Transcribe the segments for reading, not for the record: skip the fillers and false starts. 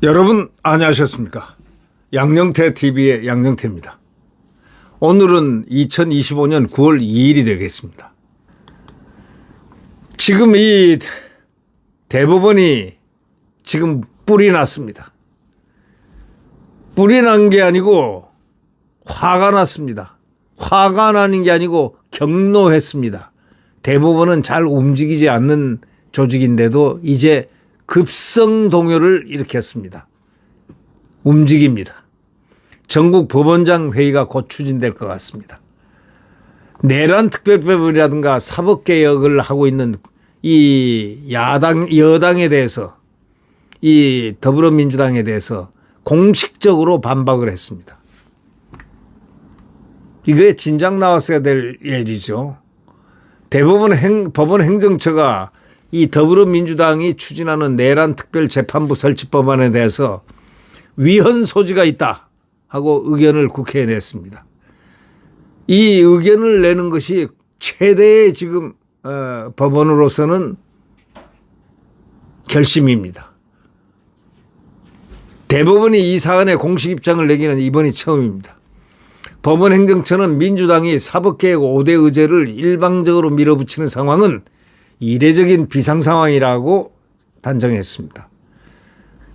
여러분 안녕하셨습니까? 양영태 TV의 양영태입니다. 오늘은 2025년 9월 2일이 되겠습니다. 지금 이 대법원이 지금 뿔이 났습니다. 뿔이 난 게 아니고 화가 났습니다. 화가 나는 게 아니고 격노했습니다. 대법원은 잘 움직이지 않는 조직인데도 이제 급성 동요를 일으켰습니다. 움직입니다. 전국 법원장 회의가 곧 추진될 것 같습니다. 내란 특별법이라든가 사법개혁을 하고 있는 이 여당에 대해서, 이 더불어민주당에 대해서 공식적으로 반박을 했습니다. 이게 진작 나왔어야 될 일이죠. 법원 행정처가 이 더불어민주당이 추진하는 내란 특별재판부 설치 법안에 대해서 위헌 소지가 있다 하고 의견을 국회에 냈습니다. 이 의견을 내는 것이 최대의 지금 법원으로서는 결심입니다. 대법원이 이 사안에 공식 입장을 내기는 이번이 처음입니다. 법원 행정처는 민주당이 사법개혁 5대 의제를 일방적으로 밀어붙이는 상황은 이례적인 비상상황이라고 단정했습니다.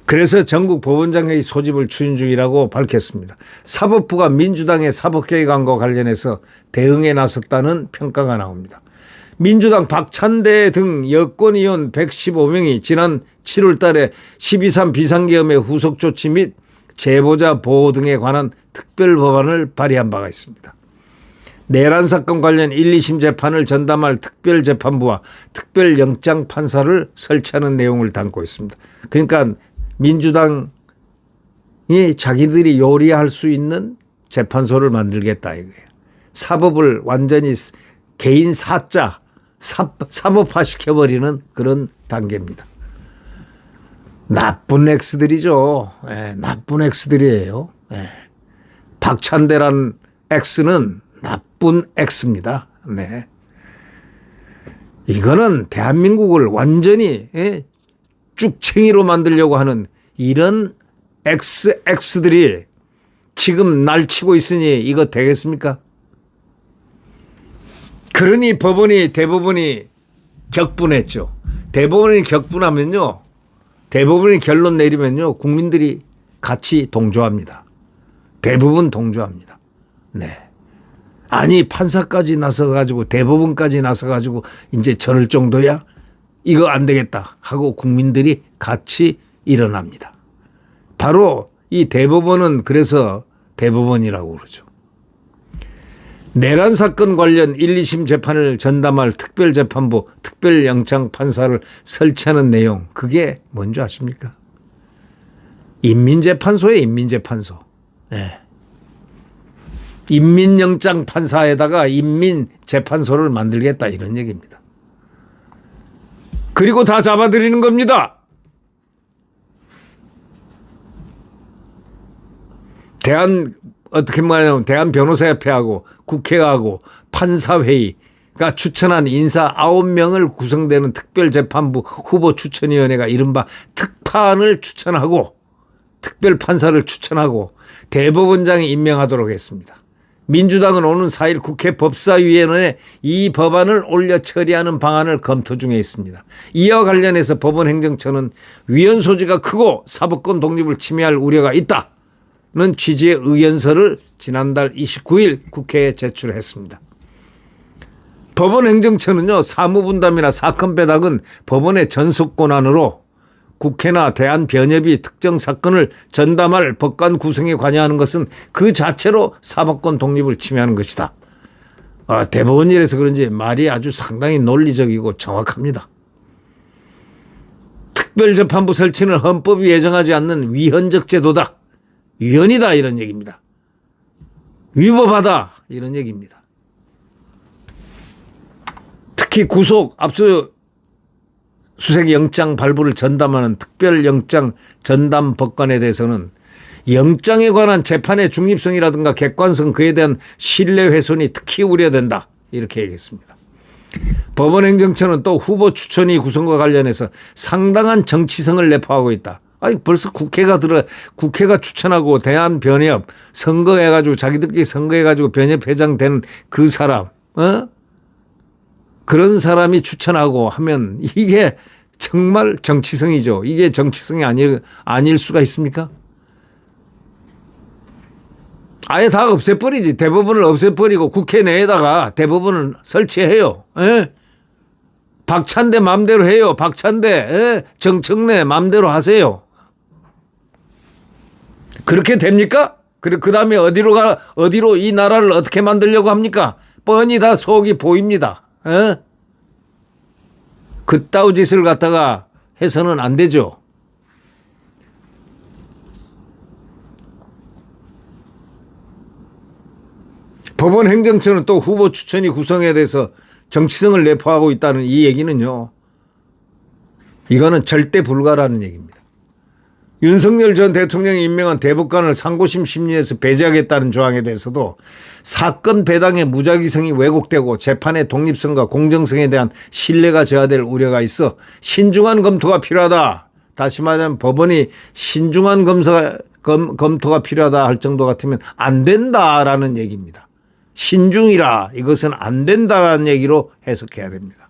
그래서 전국 법원장회의 소집을 추진 중이라고 밝혔습니다. 사법부가 민주당의 사법개혁안과 관련해서 대응에 나섰다는 평가가 나옵니다. 민주당 박찬대 등 여권의원 115명이 지난 7월 달에 12.3 비상계엄의 후속 조치 및 제보자 보호 등에 관한 특별법안을 발의한 바가 있습니다. 내란 사건 관련 1, 2심 재판을 전담할 특별재판부와 특별영장 판사를 설치하는 내용을 담고 있습니다. 그러니까 민주당이 자기들이 요리할 수 있는 재판소를 만들겠다 이거예요. 사법을 완전히 개인 사자, 사법화시켜버리는 그런 단계입니다. 나쁜 X들이죠. 나쁜 X들이에요. 박찬대란 X는 나쁜 X입니다. 네. 이거는 대한민국을 완전히 쭉챙이로 만들려고 하는 이런 XX들이 지금 날치고 있으니 이거 되겠습니까? 그러니 대법원이 격분했죠. 대법원이 격분하면요. 대법원이 결론 내리면요. 국민들이 같이 동조합니다. 대부분 동조합니다. 네. 아니 판사까지 나서가지고 대법원까지 나서가지고 이제 저럴 정도야 이거 안 되겠다 하고 국민들이 같이 일어납니다. 바로 이 대법원은 그래서 대법원이라고 그러죠. 내란 사건 관련 1, 2심 재판을 전담할 특별재판부, 특별영장 판사를 설치하는 내용 그게 뭔지 아십니까? 인민재판소예요. 인민재판소. 네. 인민영장 판사에다가 인민재판소를 만들겠다 이런 얘기입니다. 그리고 다 잡아들이는 겁니다. 어떻게 말하냐면 대한변호사협회하고 국회하고 판사회의가 추천한 인사 9명을 구성되는 특별재판부 후보 추천위원회가 이른바 특판을 추천하고 특별판사를 추천하고 대법원장이 임명하도록 했습니다. 민주당은 오는 4일 국회 법사위원회에 이 법안을 올려 처리하는 방안을 검토 중에 있습니다. 이와 관련해서 법원 행정처는 위헌 소지가 크고 사법권 독립을 침해할 우려가 있다는 취지의 의견서를 지난달 29일 국회에 제출했습니다. 법원 행정처는요. 사무분담이나 사건 배당은 법원의 전속 권한으로 국회나 대한변협이 특정 사건을 전담할 법관 구성에 관여하는 것은 그 자체로 사법권 독립을 침해하는 것이다. 대법원 일에서 그런지 말이 아주 상당히 논리적이고 정확합니다. 특별재판부 설치는 헌법이 예정하지 않는 위헌적 제도다. 위헌이다 이런 얘기입니다. 위법하다 이런 얘기입니다. 특히 구속, 압수수색 영장 발부를 전담하는 특별영장 전담 법관에 대해서는 영장에 관한 재판의 중립성이라든가 객관성 그에 대한 신뢰 훼손이 특히 우려된다. 이렇게 얘기했습니다. 법원행정처는 또 후보 추천위 구성과 관련해서 상당한 정치성을 내포하고 있다. 아니 벌써 국회가 추천하고 대한변협 선거해가지고 자기들끼리 선거해가지고 변협회장 된 그 사람, 그런 사람이 추천하고 하면 이게 정말 정치성이죠. 이게 정치성이 아닐 수가 있습니까? 아예 다 없애버리지. 대법원을 없애버리고 국회 내에다가 대법원을 설치해요. 에? 박찬대 마음대로 해요. 박찬대, 정청래 마음대로 하세요. 그렇게 됩니까? 그 다음에 어디로 이 나라를 어떻게 만들려고 합니까? 뻔히 다 속이 보입니다. 그따위 짓을 갖다가 해서는 안 되죠. 법원 행정처는 또 후보 추천위 구성에 대해서 정치성을 내포하고 있다는 이 얘기는요. 이거는 절대 불가라는 얘기입니다. 윤석열 전 대통령이 임명한 대법관을 상고심 심리에서 배제하겠다는 조항에 대해서도 사건 배당의 무작위성이 왜곡되고 재판의 독립성과 공정성에 대한 신뢰가 저하될 우려가 있어 신중한 검토가 필요하다. 다시 말하면 법원이 신중한 검토가 필요하다 할 정도 같으면 안 된다라는 얘기입니다. 신중이라 이것은 안 된다라는 얘기로 해석해야 됩니다.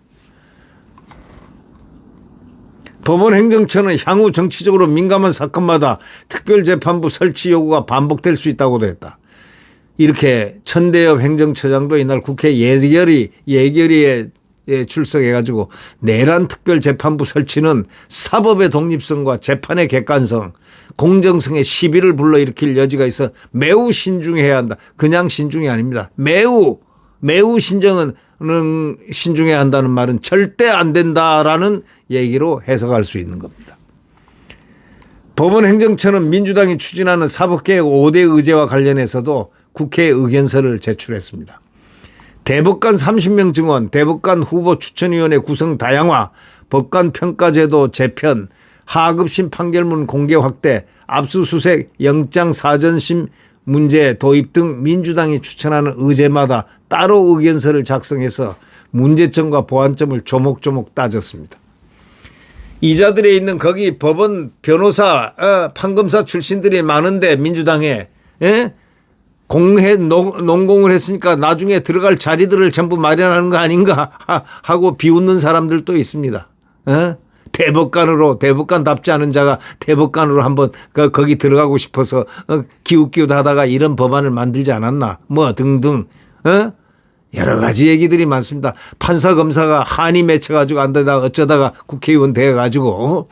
법원 행정처는 향후 정치적으로 민감한 사건마다 특별재판부 설치 요구가 반복될 수 있다고도 했다. 이렇게 천대엽 행정처장도 이날 국회 예결위에 출석해가지고 내란 특별재판부 설치는 사법의 독립성과 재판의 객관성, 공정성의 시비를 불러일으킬 여지가 있어 매우 신중해야 한다. 그냥 신중이 아닙니다. 매우 신중해야 한다는 말은 절대 안 된다라는 얘기로 해석할 수 있는 겁니다. 법원 행정처는 민주당이 추진하는 사법개혁 5대 의제와 관련해서도 국회에 의견서를 제출했습니다. 대법관 30명 증원, 대법관 후보 추천위원회 구성 다양화, 법관 평가제도 재편, 하급심 판결문 공개 확대, 압수수색, 영장 사전심 문제 도입 등 민주당이 추천하는 의제마다 따로 의견서를 작성해서 문제점과 보완점을 조목조목 따졌습니다. 이자들에 있는 거기 법원 변호사, 판검사 출신들이 많은데 민주당에 농공을 했으니까 나중에 들어갈 자리들을 전부 마련하는 거 아닌가 하고 비웃는 사람들도 있습니다. 대법관답지 않은 자가 대법관으로 한번 거기 들어가고 싶어서 기웃기웃 하다가 이런 법안을 만들지 않았나 뭐 등등 여러 가지 얘기들이 많습니다. 판사 검사가 한이 맺혀가지고 안 되다가 어쩌다가 국회의원 돼가지고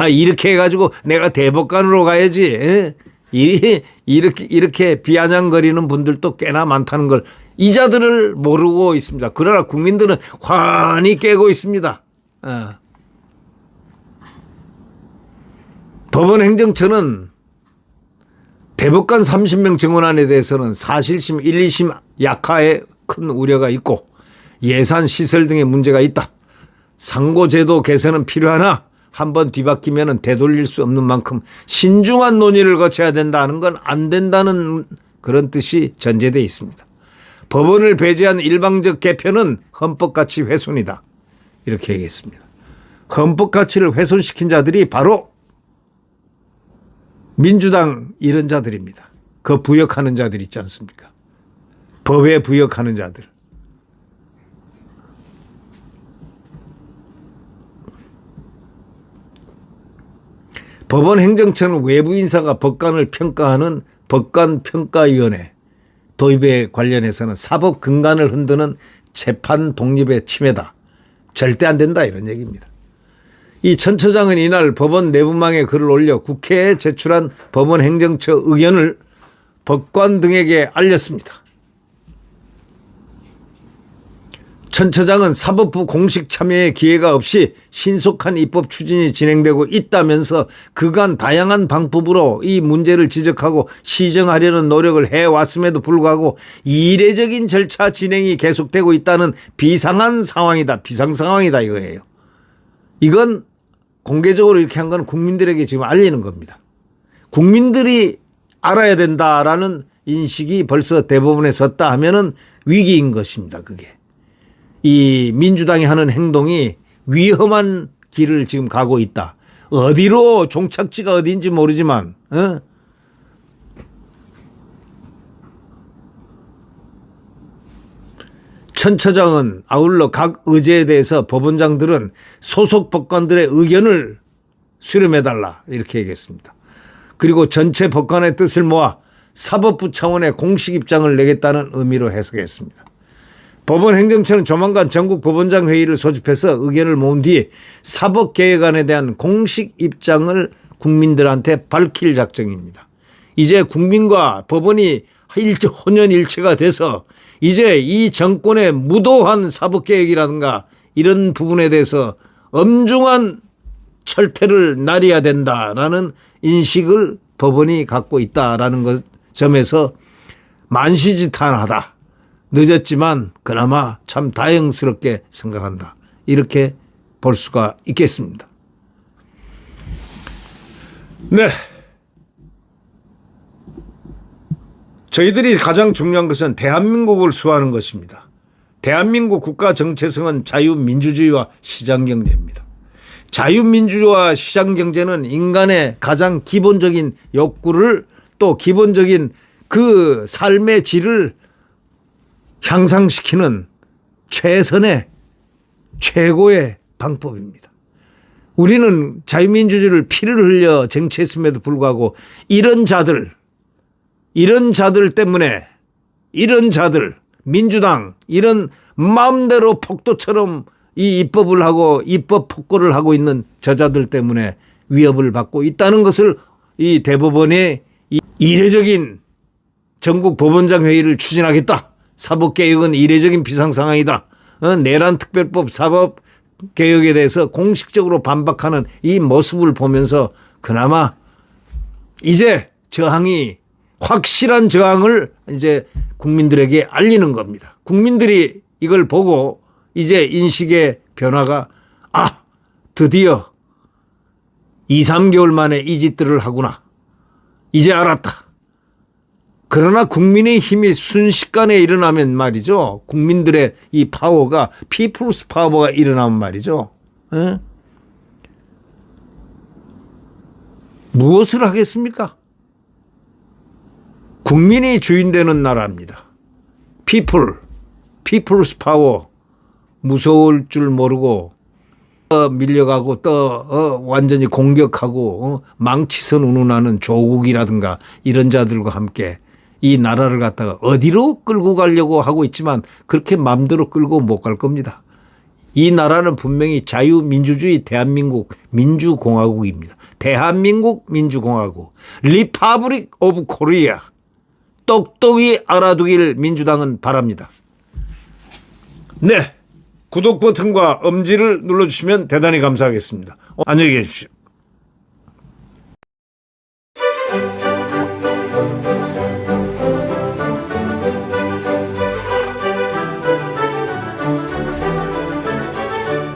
이렇게 해가지고 내가 대법관으로 가야지 이렇게 비아냥거리는 분들도 꽤나 많다는 걸 이자들을 모르고 있습니다. 그러나 국민들은 환히 깨고 있습니다. 법원 행정처는 대법관 30명 증원안에 대해서는 사실심 1, 2심 약화에 큰 우려가 있고 예산 시설 등의 문제가 있다. 상고제도 개선은 필요하나 한번 뒤바뀌면 되돌릴 수 없는 만큼 신중한 논의를 거쳐야 된다는 건 안 된다는 그런 뜻이 전제되어 있습니다. 법원을 배제한 일방적 개편은 헌법가치 훼손이다. 이렇게 얘기했습니다. 헌법가치를 훼손시킨 자들이 바로 민주당 이런 자들입니다. 그 부역하는 자들 있지 않습니까? 법에 부역하는 자들. 법원 행정처는 외부 인사가 법관을 평가하는 법관평가위원회 도입에 관련해서는 사법 근간을 흔드는 재판 독립의 침해다. 절대 안 된다 이런 얘기입니다. 이 천 처장은 이날 법원 내부망에 글을 올려 국회에 제출한 법원 행정처 의견을 법관 등에게 알렸습니다. 천 처장은 사법부 공식 참여의 기회가 없이 신속한 입법 추진이 진행되고 있다면서 그간 다양한 방법으로 이 문제를 지적하고 시정하려는 노력을 해왔음에도 불구하고 이례적인 절차 진행이 계속되고 있다는 비상한 상황이다. 비상상황이다 이거예요. 이건 공개적으로 이렇게 한 건 국민들에게 지금 알리는 겁니다. 국민들이 알아야 된다라는 인식이 벌써 대법원에 섰다 하면은 위기인 것입니다. 그게. 이 민주당이 하는 행동이 위험한 길을 지금 가고 있다. 어디로 종착지가 어디인지 모르지만 천 처장은 아울러 각 의제에 대해서 법원장들은 소속 법관들의 의견을 수렴해달라 이렇게 얘기했습니다. 그리고 전체 법관의 뜻을 모아 사법부 차원의 공식 입장을 내겠다는 의미로 해석했습니다. 법원 행정처는 조만간 전국 법원장 회의를 소집해서 의견을 모은 뒤 사법개혁안에 대한 공식 입장을 국민들한테 밝힐 작정입니다. 이제 국민과 법원이 혼연일체가 돼서 이제 이 정권의 무도한 사법개혁이라든가 이런 부분에 대해서 엄중한 철퇴를 나려야 된다라는 인식을 법원이 갖고 있다라는 점에서 만시지탄하다. 늦었지만 그나마 참 다행스럽게 생각한다. 이렇게 볼 수가 있겠습니다. 네. 저희들이 가장 중요한 것은 대한민국을 수호하는 것입니다. 대한민국 국가 정체성은 자유민주주의와 시장경제입니다. 자유민주주의와 시장경제는 인간의 가장 기본적인 욕구를 또 기본적인 그 삶의 질을 향상시키는 최고의 방법입니다. 우리는 자유민주주의를 피를 흘려 쟁취했음에도 불구하고 이런 자들 때문에 민주당 이런 마음대로 폭도처럼 이 입법을 하고 입법 폭거를 하고 있는 저자들 때문에 위협을 받고 있다는 것을 이 대법원의 이례적인 전국 법원장 회의를 추진하겠다. 사법개혁은 이례적인 비상상황이다. 내란 특별법 사법개혁에 대해서 공식적으로 반박하는 이 모습을 보면서 그나마 이제 확실한 저항을 이제 국민들에게 알리는 겁니다. 국민들이 이걸 보고 이제 인식의 변화가 드디어 2, 3개월 만에 이 짓들을 하구나. 이제 알았다. 그러나 국민의 힘이 순식간에 일어나면 말이죠. 국민들의 이 파워가 피플스 파워가 일어나면 말이죠. 무엇을 하겠습니까? 국민이 주인되는 나라입니다. 피플스 파워 무서울 줄 모르고 밀려가고 또 완전히 공격하고 망치선 운운하는 조국이라든가 이런 자들과 함께 이 나라를 갖다가 어디로 끌고 가려고 하고 있지만 그렇게 마음대로 끌고 못 갈 겁니다. 이 나라는 분명히 자유민주주의 대한민국 민주공화국입니다. 대한민국 민주공화국 리퍼블릭 오브 코리아 똑똑히 알아두길 민주당은 바랍니다. 네, 구독 버튼과 엄지를 눌러주시면 대단히 감사하겠습니다. 안녕히 계십시오.